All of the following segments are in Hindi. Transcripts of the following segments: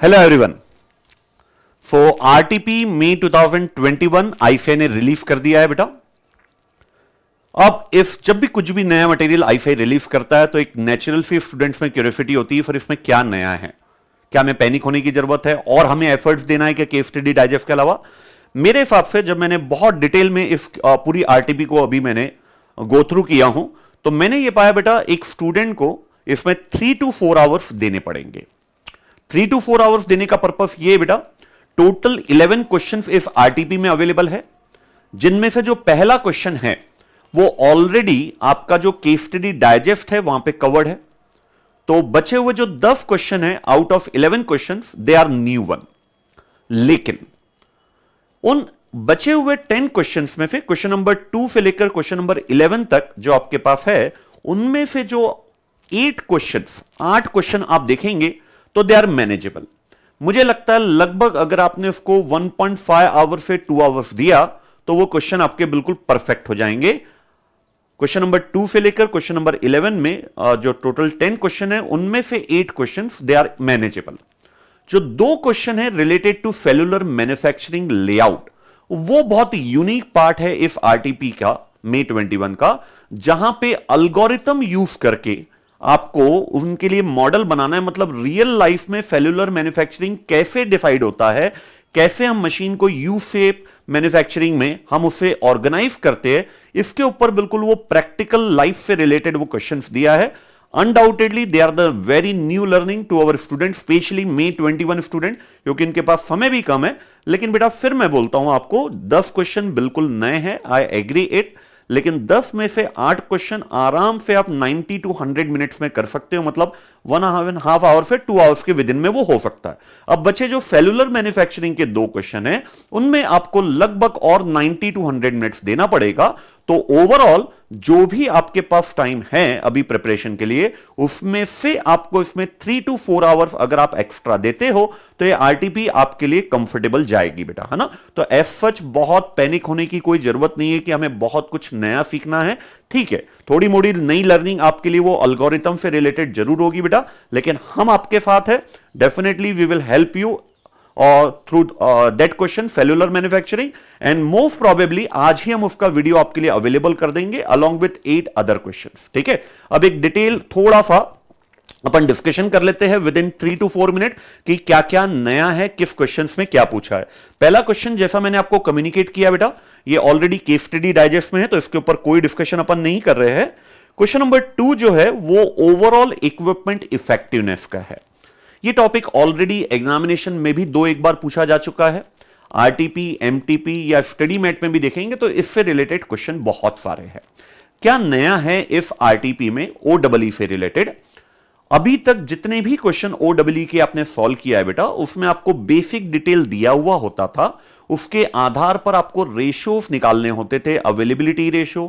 Hello everyone. सो आरटीपी मई 2021 आईफाई ने रिलीज कर दिया है बेटा। अब इफ जब भी कुछ भी नया मटेरियल आईफाई रिलीज करता है तो एक नेचुरल सी स्टूडेंट्स में क्यूरियोसिटी होती है फिर इसमें क्या नया है, क्या हमें पैनिक होने की जरूरत है और हमें एफर्ट्स देना है क्या केस स्टडी डाइजेस्ट के अलावा। मेरे हिसाब से जब मैंने बहुत डिटेल में इस पूरी आरटीपी को अभी मैंने गो थ्रू किया हूं तो मैंने ये पाया बेटा एक स्टूडेंट को इसमें 3 to 4 आवर्स देने पड़ेंगे। 3 to 4 आवर्स देने का पर्पस ये बेटा, टोटल 11 क्वेश्चंस इस आरटीपी में अवेलेबल है, जिनमें से जो पहला क्वेश्चन है वो ऑलरेडी आपका जो केस स्टडी डाइजेस्ट है वहां पे कवर्ड है। तो बचे हुए जो 10 क्वेश्चन है out of 11 questions they are new one. लेकिन उन बचे हुए 10 क्वेश्चंस में से क्वेश्चन नंबर 2 से लेकर क्वेश्चन नंबर 11 तक जो आपके पास है उनमें से जो 8 क्वेश्चन आप देखेंगे तो दे आर मैनेजेबल। मुझे लगता है लगभग अगर आपने उसको 1.5 आवर से 2 आवर्स दिया तो वो क्वेश्चन आपके बिल्कुल परफेक्ट हो जाएंगे। क्वेश्चन नंबर 2 से लेकर क्वेश्चन नंबर 11 में जो टोटल 10 क्वेश्चन है उनमें से 8 क्वेश्चंस दे आर मैनेजेबल। जो 2 क्वेश्चन है related to cellular manufacturing layout, वो बहुत यूनिक पार्ट है इस आरटीपी का मई 21 का, जहां पे अल्गोरिथम यूज करके आपको उनके लिए मॉडल बनाना है। मतलब रियल लाइफ में सेलुलर मैन्युफैक्चरिंग कैसे डिसाइड होता है, कैसे हम मशीन को यू शेप मैन्युफैक्चरिंग में हम उसे ऑर्गेनाइज करते हैं, इसके ऊपर बिल्कुल वो प्रैक्टिकल लाइफ से रिलेटेड वो क्वेश्चंस दिया है। Undoubtedly they are the very new learning to our student, specially May 21 student, क्योंकि इनके पास समय भी कम है। लेकिन बेटा फिर मैं बोलता हूं आपको 10 क्वेश्चन बिल्कुल नए हैं, आई एग्री इट। लेकिन 10 में से 8 क्वेश्चन आराम से आप 90 to 100 मिनट्स में कर सकते हो, मतलब 1.5 आवर से 2 आवर्स के विद इन में वो हो सकता है। अब बचे जो सेलुलर मैन्युफैक्चरिंग के 2 क्वेश्चन हैं उनमें आपको लगभग और 90 to 100 मिनट्स देना पड़ेगा। तो ओवरऑल जो भी आपके पास टाइम है अभी प्रिपरेशन के लिए उसमें से आपको इसमें 3 to 4 आवर्स अगर आप एक्स्ट्रा देते हो तो ये आरटीपी आपके लिए कंफर्टेबल जाएगी बेटा, है ना। तो एज सच बहुत पैनिक होने की कोई जरूरत नहीं है कि हमें बहुत कुछ नया सीखना है। ठीक है, थोड़ी मोड़ी नई लर्निंग आपके लिए वो अल्गोरिथम से रिलेटेड जरूर होगी बेटा, लेकिन हम आपके साथ है। Definitely we will help you और through that question cellular manufacturing, and most probably आज ही हम उसका वीडियो आपके लिए अवेलेबल कर देंगे अलॉन्ग विथ 8 अदर क्वेश्चंस। ठीक है, अब एक डिटेल थोड़ा सा अपन डिस्कशन कर लेते हैं विद इन 3 to 4 मिनट कि क्या क्या नया है, किस क्वेश्चंस में क्या पूछा है। पहला क्वेश्चन जैसा मैंने आपको कम्युनिकेट किया बेटा, ये ऑलरेडी केस स्टडी डाइजेस्ट में है तो इसके ऊपर कोई डिस्कशन अपन नहीं कर रहे हैं। क्वेश्चन नंबर 2 जो है वो ओवरऑल इक्विपमेंट इफेक्टिवनेस का है। ये टॉपिक ऑलरेडी एग्जामिनेशन में भी 2-1 बार पूछा जा चुका है। आरटीपी, एमटीपी या स्टडी मैट में भी देखेंगे तो इससे रिलेटेड क्वेश्चन बहुत सारे हैं। क्या नया है इफ आरटीपी में ओडब्ल्यू से रिलेटेड? अभी तक जितने भी क्वेश्चन ओडब्ल्यू के आपने सॉल्व किया है बेटा उसमें आपको बेसिक डिटेल दिया हुआ होता था, उसके आधार पर आपको रेशियोज निकालने होते थे, availability ratio,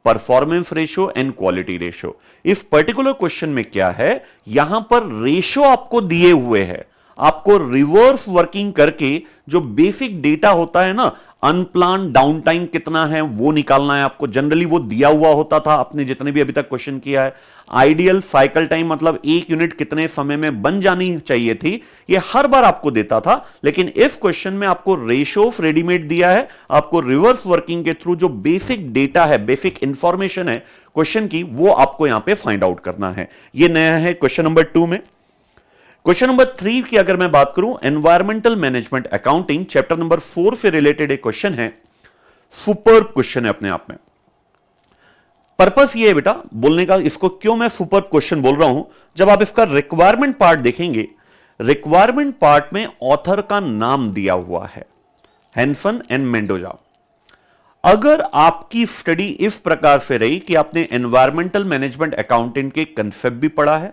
performance ratio and quality ratio. इस पर्टिकुलर क्वेश्चन में क्या है, यहां पर रेशियो आपको दिए हुए हैं, आपको रिवर्स वर्किंग करके जो बेसिक डेटा होता है ना, अनप्लान डाउन टाइम कितना है वो निकालना है आपको। जनरली वो दिया हुआ होता था आपने जितने भी अभी तक क्वेश्चन किया है। आइडियल साइकिल टाइम मतलब 1 यूनिट कितने समय में बन जानी चाहिए थी, ये हर बार आपको देता था। लेकिन इस क्वेश्चन में आपको रेशियोस रेडीमेड दिया है, आपको रिवर्स वर्किंग के थ्रू जो बेसिक डेटा है, बेसिक इंफॉर्मेशन है क्वेश्चन की, वो आपको यहां पे फाइंड आउट करना है। ये नया है क्वेश्चन नंबर 2 में। क्वेश्चन नंबर 3 की अगर मैं बात करूं, environmental management accounting chapter number 4 से रिलेटेड एक क्वेश्चन है। सुपर क्वेश्चन है अपने आप में। पर्पस ये है बेटा बोलने का, इसको क्यों मैं सुपर क्वेश्चन बोल रहा हूं, जब आप इसका रिक्वायरमेंट पार्ट देखेंगे, रिक्वायरमेंट पार्ट में ऑथर का नाम दिया हुआ है, हैंसन एंड मेंडोजा। अगर आपकी स्टडी इस प्रकार से रही कि आपने एनवायरमेंटल मैनेजमेंट अकाउंटिंग के कंसेप्ट भी पढ़ा है,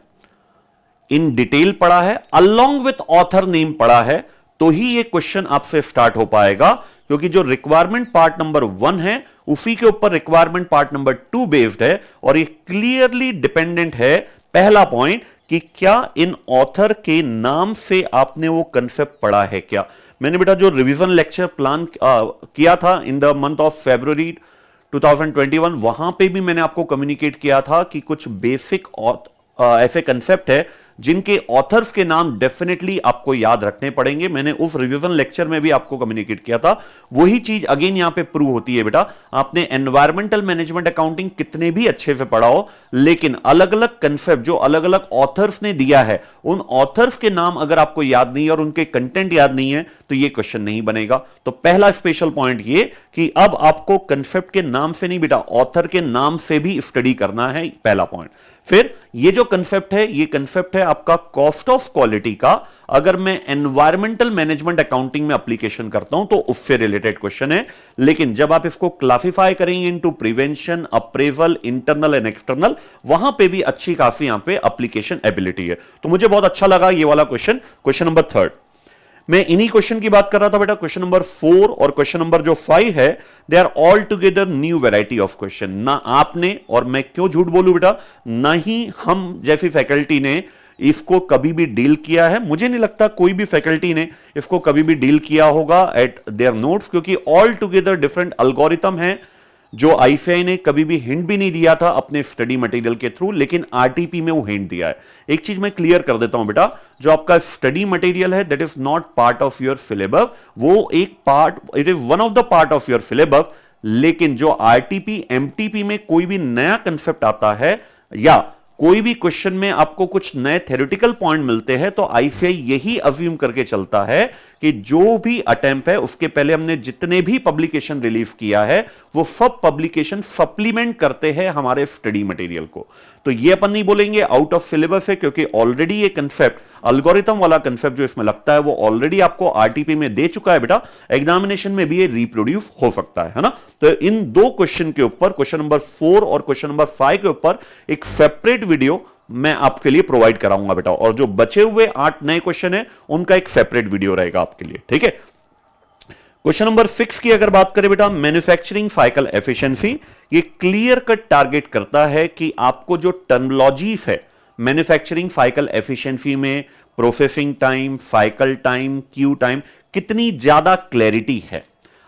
इन डिटेल पढ़ा है, अलोंग विथ ऑथर नेम पढ़ा है, तो ही ये क्वेश्चन आपसे स्टार्ट हो पाएगा। क्योंकि जो रिक्वायरमेंट पार्ट नंबर 1 है उसी के ऊपर रिक्वायरमेंट पार्ट नंबर 2 बेस्ड है, और ये क्लियरली डिपेंडेंट है, पहला पॉइंट, कि क्या इन ऑथर के नाम से आपने वो कंसेप्ट पढ़ा है क्या। मैंने बेटा जो रिवीजन लेक्चर प्लान किया था in the month of February 2021, वहां पे भी मैंने आपको कम्युनिकेट किया था कि कुछ बेसिक ऐसे कंसेप्ट है जिनके ऑथर्स के नाम डेफिनेटली आपको याद रखने पड़ेंगे। मैंने उस रिवीजन लेक्चर में भी आपको कम्युनिकेट किया था, वही चीज अगेन यहां पे प्रूव होती है बेटा। आपने एनवायरमेंटल मैनेजमेंट अकाउंटिंग कितने भी अच्छे से पढ़ा हो, लेकिन अलग अलग कंसेप्ट जो अलग अलग ऑथर्स ने दिया है, उन ऑथर्स के नाम अगर आपको याद नहीं है और उनके कंटेंट याद नहीं है तो ये क्वेश्चन नहीं बनेगा। तो पहला स्पेशल पॉइंट ये कि अब आपको कंसेप्ट के नाम से नहीं बेटा, ऑथर के नाम से भी स्टडी करना है, पहला पॉइंट। फिर ये जो कंसेप्ट है, ये कंसेप्ट है आपका कॉस्ट ऑफ क्वालिटी का। अगर मैं एनवायरमेंटल मैनेजमेंट अकाउंटिंग में एप्लीकेशन करता हूं तो उससे रिलेटेड क्वेश्चन है, लेकिन जब आप इसको क्लासिफाई करेंगे into prevention, appraisal, internal and external, वहां पे भी अच्छी खासी यहां पे एप्लीकेशन एबिलिटी है। तो मुझे बहुत अच्छा लगा ये वाला क्वेश्चन, क्वेश्चन नंबर 3। मैं इन्हीं क्वेश्चन की बात कर रहा था बेटा। क्वेश्चन नंबर 4 और क्वेश्चन नंबर जो 5 है, they are all together new variety of question. ना आपने, और मैं क्यों झूठ बोलूं बेटा, ना ही हम जैसी फैकल्टी ने इसको कभी भी डील किया है। मुझे नहीं लगता कोई भी फैकल्टी ने इसको कभी भी डील किया होगा एट देयर नोट्स, क्योंकि ऑल टुगेदर डिफरेंट अल्गोरिथम है जो आईसीआई ने कभी भी हिंट भी नहीं दिया था अपने स्टडी मटेरियल के थ्रू, लेकिन आरटीपी में वो हिंट दिया है। एक चीज मैं क्लियर कर देता हूं बेटा, जो आपका स्टडी मटेरियल है that is not part of your syllabus, वो एक part, it is one of the part of your syllabus, लेकिन जो आरटीपी एमटीपी में कोई भी नया कंसेप्ट आता है या कोई भी क्वेश्चन में आपको कुछ नए थ्योरेटिकल पॉइंट मिलते हैं, तो आईसीआई यही अज्यूम करके चलता है कि जो भी अटेम्प्ट है उसके पहले हमने जितने भी पब्लिकेशन रिलीज किया है वो सब पब्लिकेशन सप्लीमेंट करते हैं हमारे स्टडी मटेरियल को। तो ये अपन नहीं बोलेंगे आउट ऑफ सिलेबस है, क्योंकि ऑलरेडी ये कंसेप्ट, अल्गोरिथम वाला कंसेप्ट जो इसमें लगता है, वो ऑलरेडी आपको आरटीपी में दे चुका है बेटा। एग्जामिनेशन में भी ये रिप्रोड्यूस हो सकता है ना। तो इन दो क्वेश्चन के ऊपर, क्वेश्चन नंबर 4 और क्वेश्चन नंबर 5 के ऊपर एक सेपरेट वीडियो मैं आपके लिए प्रोवाइड कराऊंगा बेटा, और जो बचे हुए 8 नए क्वेश्चन है उनका एक सेपरेट वीडियो रहेगा आपके लिए, ठीक है। क्वेश्चन नंबर 6 की अगर बात करें बेटा, मैन्युफैक्चरिंग साइकिल एफिशिएंसी, ये क्लियर कट टारगेट करता है कि आपको जो टर्मिनोलॉजीज है मैन्युफैक्चरिंग साइकिल एफिशिएंसी में, processing time, cycle time, Q time, कितनी ज्यादा क्लैरिटी है।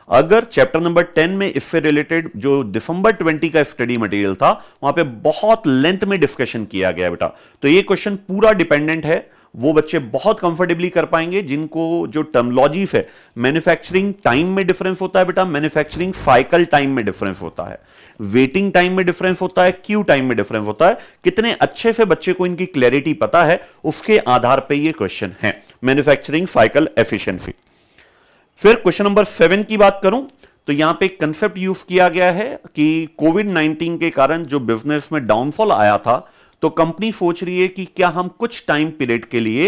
अगर चैप्टर नंबर 10 में इससे रिलेटेड जो दिसंबर 20 का स्टडी मटेरियल था, वहां पे बहुत लेंथ में डिस्कशन किया गया बेटा, तो ये क्वेश्चन पूरा डिपेंडेंट है, वो बच्चे बहुत कंफर्टेबली कर पाएंगे जिनको जो टर्मिनोलॉजीज है, मैन्युफैक्चरिंग टाइम में डिफरेंस होता है बेटा, मैन्युफैक्चरिंग साइकिल टाइम में डिफरेंस होता है, वेटिंग टाइम में डिफरेंस होता है, क्यू टाइम में डिफरेंस होता है। कितने अच्छे से बच्चे को इनकी क्लैरिटी पता है, उसके आधार पर ये क्वेश्चन है मैन्युफैक्चरिंग साइकिल एफिशिएंसी। फिर क्वेश्चन नंबर 7 की बात करूं तो यहां पे एक कंसेप्ट यूज किया गया है कि कोविड-19 के कारण जो बिजनेस में डाउनफॉल आया था, तो कंपनी सोच रही है कि क्या हम कुछ टाइम पीरियड के लिए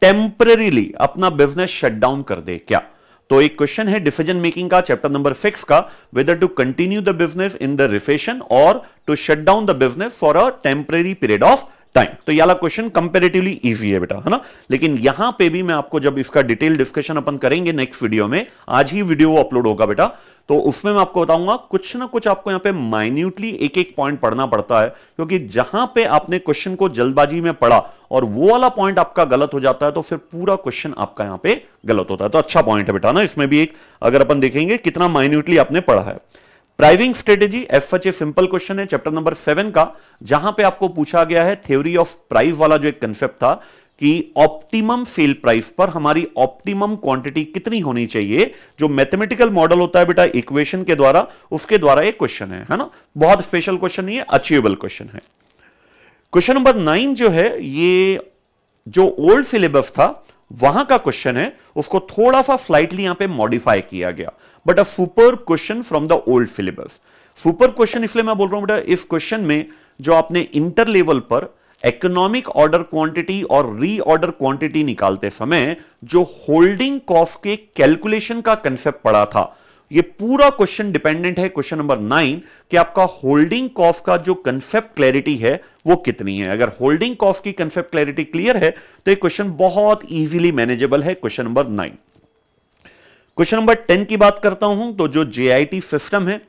टेम्परेरीली अपना बिजनेस शट डाउन कर दे क्या। तो एक क्वेश्चन है डिसीजन मेकिंग का, चैप्टर नंबर 6 का, whether to continue the business in the recession और to shut down the business for a temporary period of time. तो ये वाला क्वेश्चन कंपैरेटिवली इजी है बेटा, है ना। लेकिन यहां पे भी मैं आपको, जब इसका डिटेल डिस्कशन अपन करेंगे नेक्स्ट वीडियो में, आज ही वीडियो अपलोड होगा बेटा, तो उसमें मैं आपको बताऊंगा कुछ ना कुछ आपको यहां पे माइन्यूटली एक एक पॉइंट पढ़ना पड़ता है, क्योंकि जहां पे आपने क्वेश्चन को जल्दबाजी में पढ़ा और वो वाला पॉइंट आपका गलत हो जाता है, तो फिर पूरा क्वेश्चन आपका यहां पे गलत होता है। तो अच्छा पॉइंट है बेटा ना, इसमें भी एक अगर अपन देखेंगे कितना माइन्यूटली आपने पढ़ा है। Pricing strategy F H a simple question है चैप्टर नंबर 7 का, जहां पे आपको पूछा गया है थ्योरी ऑफ प्राइस वाला जो एक कंसेप्ट था कि ऑप्टिमम सेल प्राइस पर हमारी ऑप्टिमम क्वांटिटी कितनी होनी चाहिए। जो मैथमेटिकल मॉडल होता है बेटा इक्वेशन के द्वारा, उसके द्वारा एक क्वेश्चन है ना। बहुत स्पेशल क्वेश्चन नहीं है, अचीवेबल क्वेश्चन है। क्वेश्चन नंबर 9 जो है, ये जो ओल्ड सिलेबस था वहां का क्वेश्चन है, उसको थोड़ा सा स्लाइटली यहां पे मॉडिफाई किया गया, but a super question from the old syllabus. Super question इसलिए मैं बोल रहा हूं बेटा, इस क्वेश्चन में जो आपने इंटर लेवल पर इकोनॉमिक ऑर्डर क्वांटिटी और रीऑर्डर क्वांटिटी निकालते समय जो होल्डिंग कॉस्ट के कैलकुलेशन का कंसेप्ट पढ़ा था, ये पूरा क्वेश्चन डिपेंडेंट है क्वेश्चन नंबर 9 कि आपका होल्डिंग कॉस्ट का जो कंसेप्ट क्लैरिटी है वो कितनी है। अगर होल्डिंग कॉस्ट की कंसेप्ट क्लैरिटी क्लियर है तो ये क्वेश्चन बहुत इजीली मैनेजेबल है, क्वेश्चन नंबर 9। क्वेश्चन नंबर 10 की बात करता हूं तो जो जेआईटी सिस्टम है,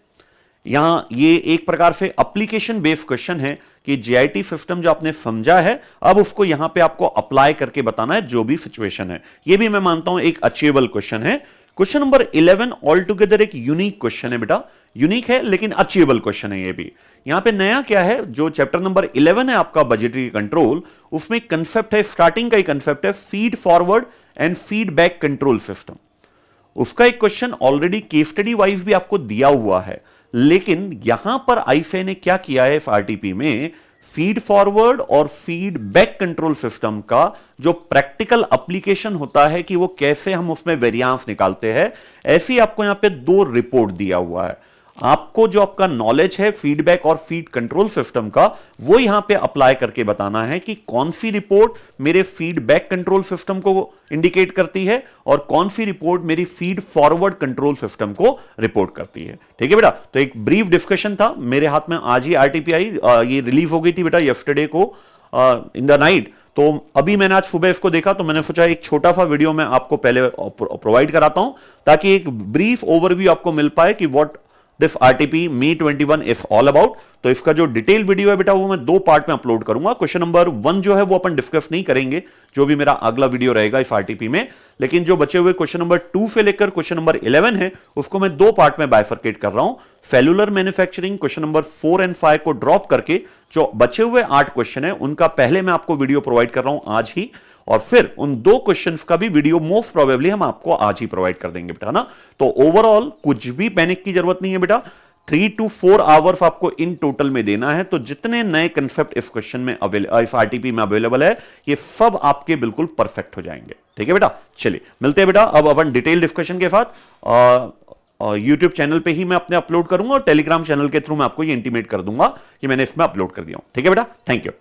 यहां ये एक प्रकार से एप्लीकेशन बेस्ड क्वेश्चन है कि जेआईटी सिस्टम जो आपने समझा है, अब उसको यहां पे आपको अप्लाई करके बताना है जो भी सिचुएशन है। ये भी मैं मानता हूं एक अचीवेबल क्वेश्चन है। क्वेश्चन नंबर 11 ऑल टुगेदर एक यूनिक क्वेश्चन है बेटा, यूनिक है लेकिन अचीवेबल क्वेश्चन है ये भी। यहां पे नया क्या है, जो चैप्टर नंबर 11 है आपका बजटरी कंट्रोल, उसमें कंसेप्ट है, स्टार्टिंग का ही कंसेप्ट है, feed forward and feedback control system. उसका एक question already case study wise भी आपको दिया हुआ है, लेकिन यहां पर आईफे ने क्या किया है, एफआरटीपी में फीड फॉरवर्ड और फीडबैक कंट्रोल सिस्टम का जो प्रैक्टिकल एप्लीकेशन होता है कि वो कैसे हम उसमें वेरिएंस निकालते हैं, ऐसी आपको यहां पे 2 रिपोर्ट दिया हुआ है। आपको जो आपका नॉलेज है फीडबैक और फीड कंट्रोल सिस्टम का, वो यहां पे अप्लाई करके बताना है कि कौन सी रिपोर्ट मेरे फीडबैक कंट्रोल सिस्टम को इंडिकेट करती है और कौन सी रिपोर्ट मेरी फीड फॉरवर्ड कंट्रोल सिस्टम को रिपोर्ट करती है। ठीक है बेटा, तो एक ब्रीफ डिस्कशन था, मेरे हाथ में आज ही आरटीपीआई ये रिलीज हो गई थी बेटा यस्टरडे को इन द नाइट। तो अभी मैंने आज सुबह इसको देखा, तो मैंने सोचा एक छोटा सा वीडियो मैं आपको पहले प्रोवाइड कराता हूं, ताकि एक ब्रीफ ओवरव्यू आपको मिल पाए कि what this RTP me 21 is all about. तो इसका जो डिटेल वीडियो है बेटा वो मैं 2 पार्ट में अपलोड करूंगा। क्वेश्चन नंबर 1 जो है वो अपन डिस्कस नहीं करेंगे, जो भी मेरा अगला वीडियो रहेगा इस आरटीपी में, लेकिन जो बचे हुए क्वेश्चन नंबर 2 से लेकर क्वेश्चन नंबर 11 है उसको मैं 2 पार्ट में बाइफरकेट कर रहा हूं। Cellular manufacturing question number 4 and 5 को ड्रॉप करके जो बचे हुए 8 क्वेश्चन है उनका पहले मैं आपको वीडियो प्रोवाइड कर रहा हूं आज ही, और फिर उन 2 क्वेश्चंस का भी वीडियो मोस्ट प्रोबेबली हम आपको आज ही प्रोवाइड कर देंगे बेटा ना। तो ओवरऑल कुछ भी पैनिक की जरूरत नहीं है बेटा, 3 to 4 आवर्स आपको इन टोटल में देना है। तो जितने नए कंसेप्ट इस क्वेश्चन में इस आरटीपी में अवेलेबल है ये सब आपके बिल्कुल परफेक्ट हो जाएंगे। ठीक है बेटा, चलिए मिलते हैं बेटा अब अपन डिटेल डिस्कशन के साथ। यूट्यूब चैनल पे ही मैं अपने अपलोड करूंगा और टेलीग्राम चैनल के थ्रू मैं आपको ये इंटीमेट कर दूंगा कि मैंने इसमें अपलोड कर दिया हूं। ठीक है बेटा, थैंक यू।